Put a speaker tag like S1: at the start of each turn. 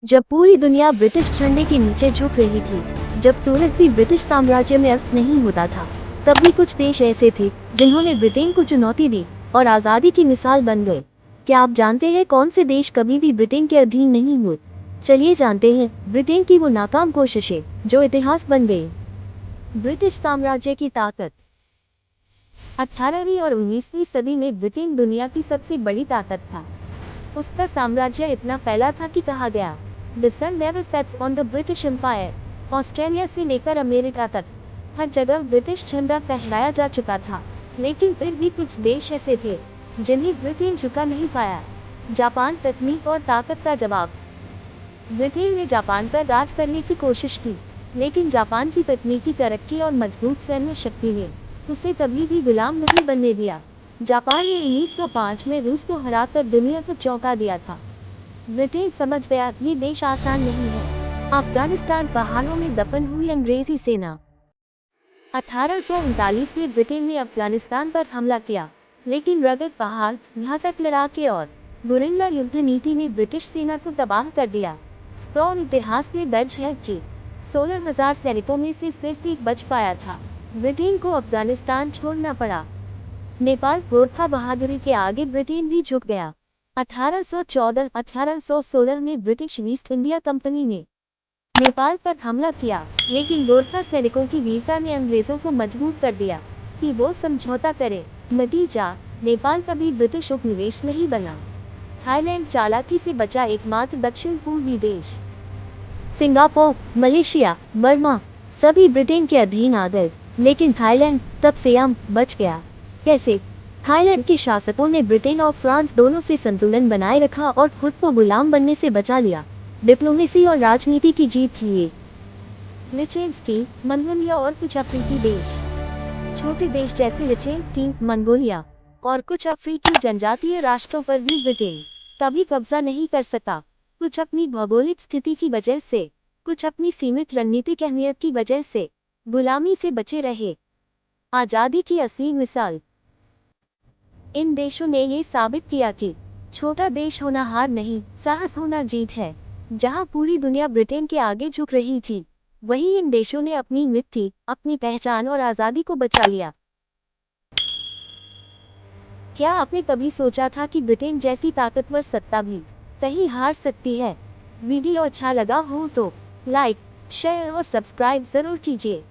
S1: जब पूरी दुनिया ब्रिटिश झंडे के नीचे झुक रही थी, जब सूरज भी ब्रिटिश साम्राज्य में अस्त नहीं होता था, तब भी कुछ देश ऐसे थे जिन्होंने ब्रिटेन को चुनौती दी और आज़ादी की मिसाल बन गए। क्या आप जानते हैं कौन से देश कभी भी ब्रिटेन के अधीन नहीं हुए? चलिए जानते हैं ब्रिटेन की वो नाकाम कोशिशें जो इतिहास बन गई। ब्रिटिश साम्राज्य की ताकत। 18वीं और 19वीं सदी में ब्रिटेन दुनिया की सबसे बड़ी ताकत था। उसका साम्राज्य इतना फैला था कि कहा गया, The sun never sets on the British Empire। Australia से लेकर अमेरिका तक हर जगह ब्रिटिश झंडा फहराया जा चुका था, लेकिन फिर भी कुछ देश ऐसे थे जिन्हें ब्रिटेन झुका नहीं पाया। जापान तकनीक और ताकत का जवाब। ब्रिटेन ने जापान पर राज करने की कोशिश की, लेकिन जापान की तकनीकी तरक्की और मजबूत सैन्य शक्ति ने उसे कभी भी गुलाम नहीं बनने दिया। जापान ने 1905 में रूस को हराकर दुनिया को चौंका दिया था। ब्रिटेन समझ गया ये देश आसान नहीं है। अफगानिस्तान पहाड़ों में दफन हुई अंग्रेजी सेना। 1839 में ब्रिटेन ने अफगानिस्तान पर हमला किया, लेकिन रगड़ पहाड़, घातक लड़ाके और गुरिल्ला युद्ध नीति ने ब्रिटिश सेना को तबाह कर दिया। स्ट्रॉन्ग इतिहास में दर्ज है कि 16,000 सैनिकों में से सिर्फ एक बच पाया था। ब्रिटेन को अफगानिस्तान छोड़ना पड़ा। नेपाल गोरखा बहादुरी के आगे ब्रिटेन भी झुक गया। 1814-1816 में ब्रिटिश ईस्ट इंडिया कंपनी ने नेपाल पर हमला किया, लेकिन गोरखा सैनिकों की वीरता ने अंग्रेजों को मजबूर कर दिया कि वो समझौता करें। नतीजा, नेपाल कभी ब्रिटिश उपनिवेश नहीं बना। थाईलैंड चालाकी से बचा एकमात्र दक्षिण पूर्वी देश। सिंगापुर, मलेशिया, बर्मा सभी ब्रिटेन के अधीन आ गए, लेकिन थाईलैंड तब सियाम बच गया। कैसे? थाईलैंड के शासकों ने ब्रिटेन और फ्रांस दोनों से संतुलन बनाए रखा और खुद को गुलाम बनने से बचा लिया। डिप्लोमेसी और राजनीति की जीत थी ये। लिechtenstein, मंगोलिया और कुछ अफ्रीकी देश। छोटे देश जैसे लिechtenstein, मंगोलिया और कुछ अफ्रीकी जनजातीय राष्ट्रों पर भी ब्रिटेन कभी कब्जा नहीं कर सका। कुछ अपनी भौगोलिक स्थिति की वजह से, कुछ अपनी सीमित रणनीतिक अहमियत की वजह से गुलामी से बचे रहे। आज़ादी की असली मिसाल। इन देशों ने ये साबित किया कि छोटा देश होना हार नहीं, साहस होना जीत है। जहां पूरी दुनिया ब्रिटेन के आगे झुक रही थी, वहीं इन देशों ने अपनी मिट्टी, अपनी पहचान और आज़ादी को बचा लिया। क्या आपने कभी सोचा था कि ब्रिटेन जैसी ताकतवर सत्ता भी कहीं हार सकती है? वीडियो अच्छा लगा हो तो लाइक, शेयर और सब्सक्राइब जरूर कीजिए।